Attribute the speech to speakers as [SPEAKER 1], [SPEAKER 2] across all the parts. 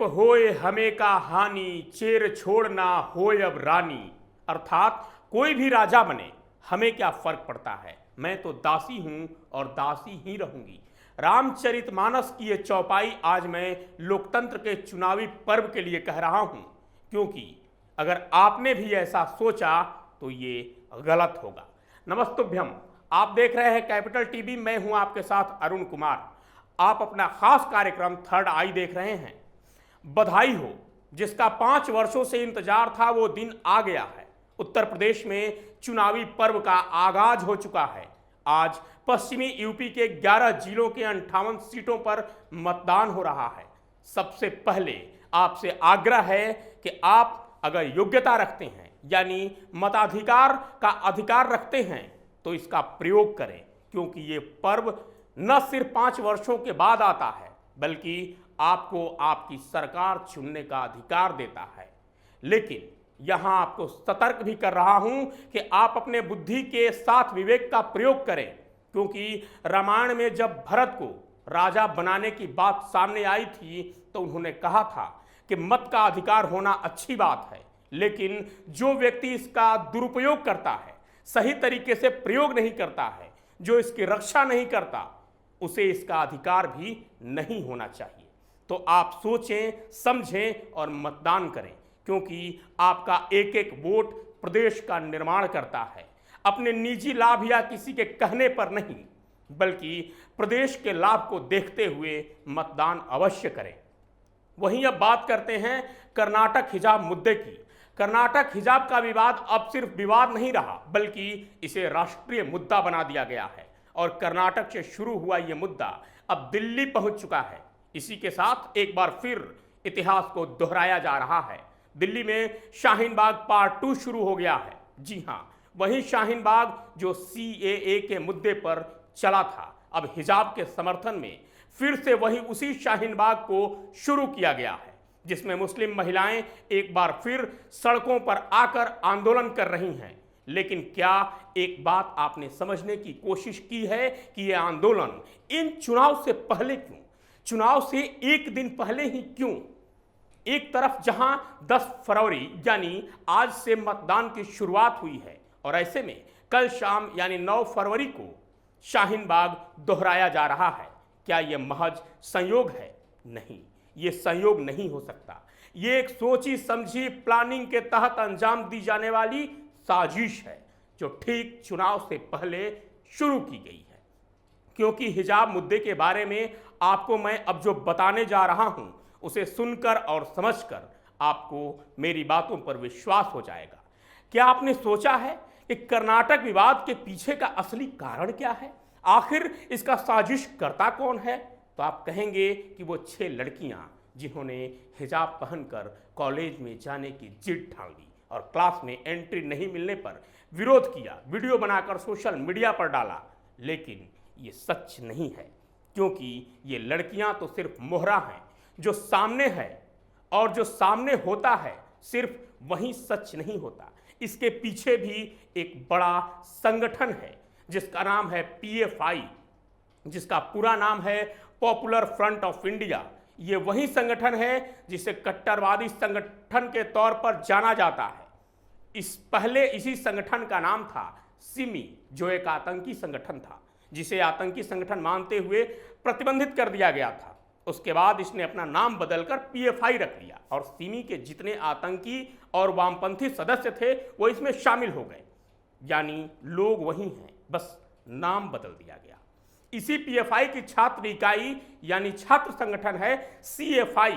[SPEAKER 1] होए हमें का हानि, चेर छोड़ना होए अब रानी। अर्थात कोई भी राजा बने, हमें क्या फर्क पड़ता है, मैं तो दासी हूं और दासी ही रहूंगी। रामचरितमानस की ये चौपाई आज मैं लोकतंत्र के चुनावी पर्व के लिए कह रहा हूं, क्योंकि अगर आपने भी ऐसा सोचा तो ये गलत होगा। नमस्तुभ्यम, आप देख रहे हैं कैपिटल टीवी। मैं हूं आपके साथ अरुण कुमार। आप अपना खास कार्यक्रम थर्ड आई देख रहे हैं। बधाई हो, जिसका 5 वर्षों से इंतजार था वो दिन आ गया है। उत्तर प्रदेश में चुनावी पर्व का आगाज हो चुका है। आज पश्चिमी यूपी के 11 जिलों के 58 सीटों पर मतदान हो रहा है। सबसे पहले आपसे आग्रह है कि आप अगर योग्यता रखते हैं, यानी मताधिकार का अधिकार रखते हैं, तो इसका प्रयोग करें, क्योंकि ये पर्व न सिर्फ 5 वर्षों के बाद आता है, बल्कि आपको आपकी सरकार चुनने का अधिकार देता है। लेकिन यहां आपको सतर्क भी कर रहा हूं कि आप अपने बुद्धि के साथ विवेक का प्रयोग करें, क्योंकि रामायण में जब भरत को राजा बनाने की बात सामने आई थी तो उन्होंने कहा था कि मत का अधिकार होना अच्छी बात है, लेकिन जो व्यक्ति इसका दुरुपयोग करता है, सही तरीके से प्रयोग नहीं करता है, जो इसकी रक्षा नहीं करता, उसे इसका अधिकार भी नहीं होना चाहिए। तो आप सोचें, समझें और मतदान करें, क्योंकि आपका एक एक वोट प्रदेश का निर्माण करता है। अपने निजी लाभ या किसी के कहने पर नहीं, बल्कि प्रदेश के लाभ को देखते हुए मतदान अवश्य करें। वहीं अब बात करते हैं कर्नाटक हिजाब मुद्दे की। कर्नाटक हिजाब का विवाद अब सिर्फ विवाद नहीं रहा, बल्कि इसे राष्ट्रीय मुद्दा बना दिया गया है और कर्नाटक से शुरू हुआ यह मुद्दा अब दिल्ली पहुंच चुका है। इसी के साथ एक बार फिर इतिहास को दोहराया जा रहा है। दिल्ली में शाहीन बाग पार्ट 2 शुरू हो गया है। जी हां, वही शाहीन बाग जो CAA के मुद्दे पर चला था, अब हिजाब के समर्थन में फिर से वही उसी शाहीन बाग को शुरू किया गया है, जिसमें मुस्लिम महिलाएं एक बार फिर सड़कों पर आकर आंदोलन कर रही हैं। लेकिन क्या एक बात आपने समझने की कोशिश की है कि यह आंदोलन इन चुनाव से पहले क्यों, चुनाव से एक दिन पहले ही क्यों? एक तरफ जहां 10 फरवरी यानी आज से मतदान की शुरुआत हुई है, और ऐसे में कल शाम यानी 9 फरवरी को शाहीन बाग दोहराया जा रहा है। क्या यह महज संयोग है? नहीं, यह संयोग नहीं हो सकता। यह एक सोची समझी प्लानिंग के तहत अंजाम दी जाने वाली साजिश है, जो ठीक चुनाव से पहले शुरू की गई है। क्योंकि हिजाब मुद्दे के बारे में आपको मैं अब जो बताने जा रहा हूं, उसे सुनकर और समझकर आपको मेरी बातों पर विश्वास हो जाएगा। क्या आपने सोचा है कि कर्नाटक विवाद के पीछे का असली कारण क्या है? आखिर इसका साजिश करता कौन है? तो आप कहेंगे कि वो 6 लड़कियां जिन्होंने हिजाब पहनकर कॉलेज में जाने की जिद ठान ली और क्लास में एंट्री नहीं मिलने पर विरोध किया, वीडियो बनाकर सोशल मीडिया पर डाला। लेकिन ये सच नहीं है, क्योंकि ये लड़कियां तो सिर्फ मोहरा हैं। जो सामने है और जो सामने होता है, सिर्फ वही सच नहीं होता। इसके पीछे भी एक बड़ा संगठन है जिसका नाम है PFI, जिसका पूरा नाम है पॉपुलर फ्रंट ऑफ इंडिया। ये वही संगठन है जिसे कट्टरवादी संगठन के तौर पर जाना जाता है। पहले इसी संगठन का नाम था सिमी, जो एक आतंकी संगठन था, जिसे आतंकी संगठन मानते हुए प्रतिबंधित कर दिया गया था। उसके बाद इसने अपना नाम बदलकर PFI रख दिया और सिमी के जितने आतंकी और वामपंथी सदस्य थे वो इसमें शामिल हो गए। यानी लोग वही हैं, बस नाम बदल दिया गया। इसी PFI की छात्र इकाई यानी छात्र संगठन है CFI,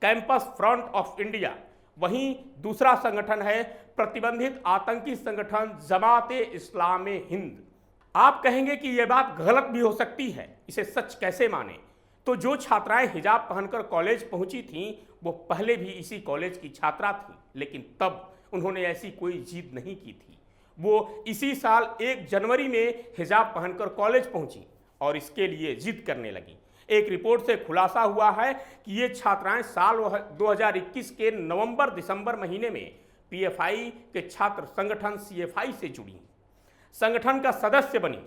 [SPEAKER 1] campus front of India. वहीं दूसरा संगठन है प्रतिबंधित आतंकी संगठन जमाते इस्लामे हिंद। आप कहेंगे कि यह बात गलत भी हो सकती है, इसे सच कैसे माने? तो जो छात्राएं हिजाब पहनकर कॉलेज पहुंची थीं, वो पहले भी इसी कॉलेज की छात्रा थीं, लेकिन तब उन्होंने ऐसी कोई जिद नहीं की थी। वो इसी साल 1 जनवरी में हिजाब पहनकर कॉलेज पहुंची और इसके लिए जिद करने लगी। एक रिपोर्ट से खुलासा हुआ है कि ये छात्राएं साल 2021 के नवंबर-दिसंबर महीने में PFI के छात्र संगठन CFI से जुड़ी, संगठन का सदस्य बनी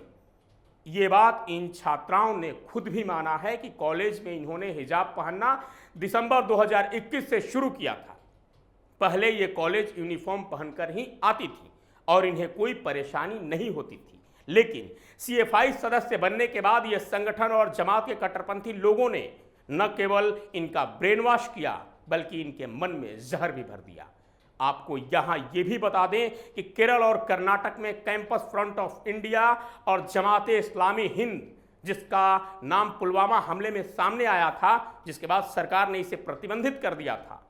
[SPEAKER 1] ये बात इन छात्राओं ने खुद भी माना है कि कॉलेज में इन्होंने हिजाब पहनना दिसंबर 2021 से शुरू किया था। पहले ये कॉलेज यूनिफॉर्म पहनकर ही आती थी और इन्हें कोई परेशानी नहीं होती थी, लेकिन सीएफआई सदस्य बनने के बाद ये संगठन और जमात के कट्टरपंथी लोगों ने न केवल इनका ब्रेन वॉश किया बल्कि इनके मन में जहर भी भर दिया। आपको यहां ये भी बता दें कि केरल और कर्नाटक में कैंपस फ्रंट ऑफ इंडिया और जमाते इस्लामी हिंद, जिसका नाम पुलवामा हमले में सामने आया था, जिसके बाद सरकार ने इसे प्रतिबंधित कर दिया था,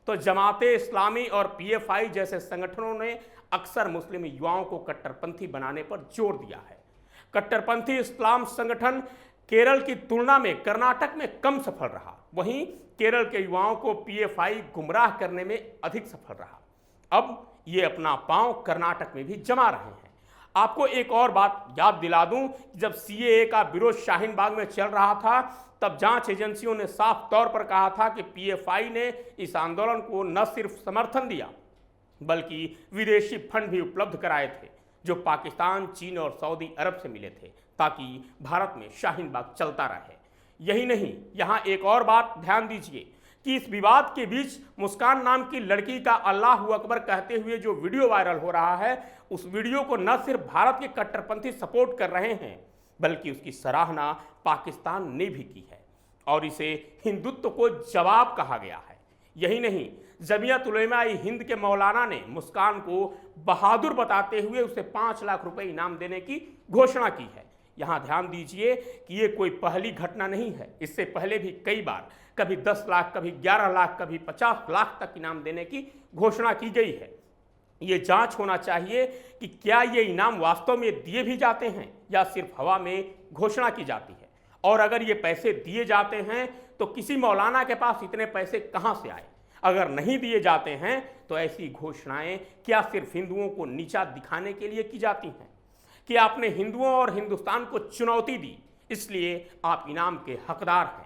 [SPEAKER 1] तो जमाते इस्लामी और पीएफआई जैसे संगठनों ने अक्सर मुस्लिम युवाओं को कट्टरपंथी बनाने पर जोर दिया है। कट्टरपंथी इस्लाम संगठन केरल की तुलना में कर्नाटक में कम सफल रहा, वहीं केरल के युवाओं को पीएफआई गुमराह करने में अधिक सफल रहा। अब ये अपना पांव कर्नाटक में भी जमा रहे हैं। आपको एक और बात याद दिला दूं, जब सीएए का विरोध शाहीन बाग में चल रहा था, तब जांच एजेंसियों ने साफ तौर पर कहा था कि पीएफआई ने इस आंदोलन को न सिर्फ समर्थन दिया बल्कि विदेशी फंड भी उपलब्ध कराए थे, जो पाकिस्तान, चीन और सऊदी अरब से मिले थे, ताकि भारत में शाहीन बाग चलता रहे। यही नहीं, यहां एक और बात ध्यान दीजिए कि इस विवाद के बीच मुस्कान नाम की लड़की का अल्लाहू अकबर कहते हुए जो वीडियो वायरल हो रहा है, उस वीडियो को न सिर्फ भारत के कट्टरपंथी सपोर्ट कर रहे हैं बल्कि उसकी सराहना पाकिस्तान ने भी की है और इसे हिंदुत्व को जवाब कहा गया है। यही नहीं, जमियत उलेमा-ए-हिंद के मौलाना ने मुस्कान को बहादुर बताते हुए उसे 5 लाख रुपए इनाम देने की घोषणा की है। यहां ध्यान दीजिए कि ये कोई पहली घटना नहीं है, इससे पहले भी कई बार कभी 10 लाख, कभी 11 लाख, कभी 50 लाख तक इनाम देने की घोषणा की गई है। ये जांच होना चाहिए कि क्या ये इनाम वास्तव में दिए भी जाते हैं या सिर्फ हवा में घोषणा की जाती है, और अगर ये पैसे दिए जाते हैं तो किसी मौलाना के पास इतने पैसे कहां से आए। अगर नहीं दिए जाते हैं तो ऐसी घोषणाएं क्या सिर्फ हिंदुओं को नीचा दिखाने के लिए की जाती हैं कि आपने हिंदुओं और हिंदुस्तान को चुनौती दी, इसलिए आप इनाम के हकदार हैं।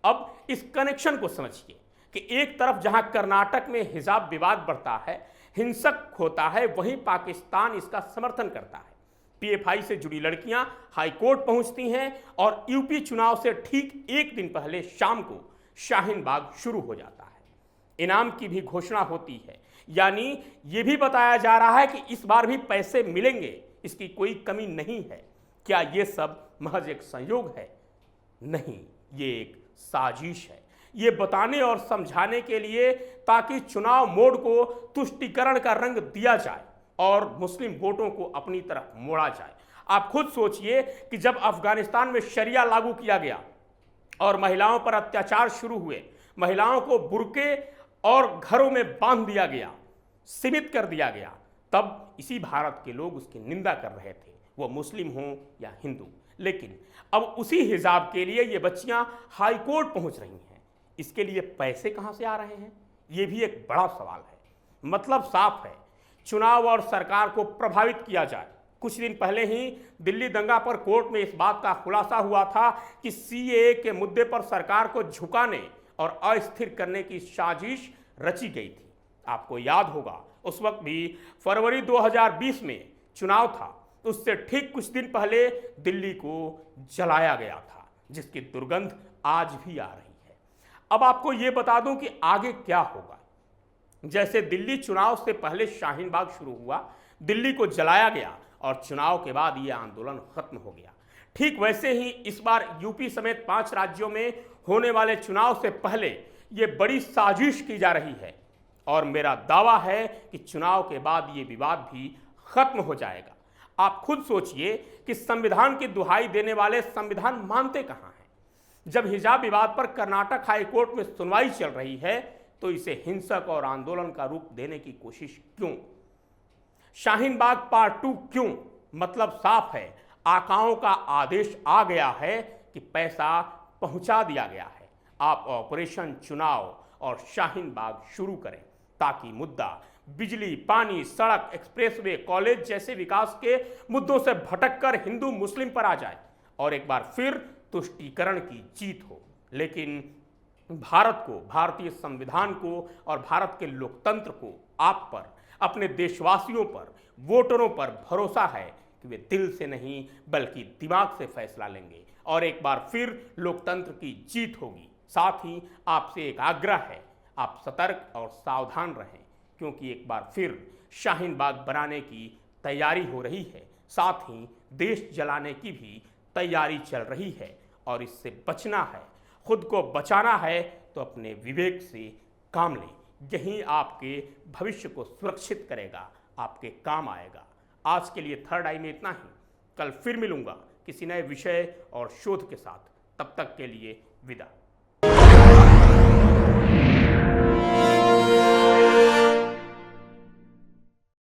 [SPEAKER 1] अब इस कनेक्शन को समझिए कि एक तरफ जहां कर्नाटक में हिजाब विवाद बढ़ता है, हिंसक होता है, वहीं पाकिस्तान इसका समर्थन करता है। पीएफआई से जुड़ी लड़कियां हाईकोर्ट पहुंचती हैं और यूपी चुनाव से ठीक एक दिन पहले शाम को शाहीन बाग शुरू हो जाता है। इनाम की भी घोषणा होती है, यानी यह भी बताया जा रहा है कि इस बार भी पैसे मिलेंगे, इसकी कोई कमी नहीं है। क्या यह सब महज एक संयोग है? नहीं, ये एक साजिश है। ये बताने और समझाने के लिए ताकि चुनाव मोड को तुष्टीकरण का रंग दिया जाए और मुस्लिम वोटों को अपनी तरफ मोड़ा जाए। आप खुद सोचिए कि जब अफगानिस्तान में शरिया लागू किया गया और महिलाओं पर अत्याचार शुरू हुए, महिलाओं को बुर्के और घरों में बांध दिया गया, सीमित कर दिया गया, तब इसी भारत के लोग उसकी निंदा कर रहे थे, वो मुस्लिम हों या हिंदू। लेकिन अब उसी हिजाब के लिए ये बच्चियां हाईकोर्ट पहुंच रही हैं। इसके लिए पैसे कहां से आ रहे हैं, ये भी एक बड़ा सवाल है। मतलब साफ है, चुनाव और सरकार को प्रभावित किया जाए। कुछ दिन पहले ही दिल्ली दंगा पर कोर्ट में इस बात का खुलासा हुआ था कि सीएए के मुद्दे पर सरकार को झुकाने और अस्थिर करने की साजिश रची गई थी। आपको याद होगा, उस वक्त भी फरवरी 2020 में चुनाव था, उससे ठीक कुछ दिन पहले दिल्ली को जलाया गया था, जिसकी दुर्गंध आज भी आ रही है। अब आपको यह बता दूं कि आगे क्या होगा। जैसे दिल्ली चुनाव से पहले शाहीन बाग शुरू हुआ, दिल्ली को जलाया गया और चुनाव के बाद यह आंदोलन खत्म हो गया, ठीक वैसे ही इस बार यूपी समेत 5 राज्यों में होने वाले चुनाव से पहले यह बड़ी साजिश की जा रही है और मेरा दावा है कि चुनाव के बाद यह विवाद भी खत्म हो जाएगा। आप खुद सोचिए कि संविधान की दुहाई देने वाले संविधान मानते कहां हैं? जब हिजाब विवाद पर कर्नाटक हाईकोर्ट में सुनवाई चल रही है तो इसे हिंसक और आंदोलन का रूप देने की कोशिश क्यों? शाहीन बाग पार्ट 2 क्यों? मतलब साफ है, आकाओं का आदेश आ गया है कि पैसा पहुंचा दिया गया है। आप ऑपरेशन चुनाव और शाहीन बाग शुरू करें ताकि मुद्दा बिजली, पानी, सड़क, एक्सप्रेसवे, कॉलेज जैसे विकास के मुद्दों से भटककर हिंदू मुस्लिम पर आ जाए और एक बार फिर तुष्टीकरण की जीत हो। लेकिन भारत को, भारतीय संविधान को और भारत के लोकतंत्र को आप पर, अपने देशवासियों पर, वोटरों पर भरोसा है कि वे दिल से नहीं बल्कि दिमाग से फैसला लेंगे और एक बार फिर लोकतंत्र की जीत होगी। साथ ही आपसे एक आग्रह है, आप सतर्क और सावधान रहें, क्योंकि एक बार फिर शाहीन बाग बनाने की तैयारी हो रही है। साथ ही देश जलाने की भी तैयारी चल रही है और इससे बचना है, खुद को बचाना है तो अपने विवेक से काम लें। यही आपके भविष्य को सुरक्षित करेगा, आपके काम आएगा। आज के लिए थर्ड आई में इतना ही। कल फिर मिलूंगा किसी नए विषय और शोध के साथ। तब तक के लिए विदा।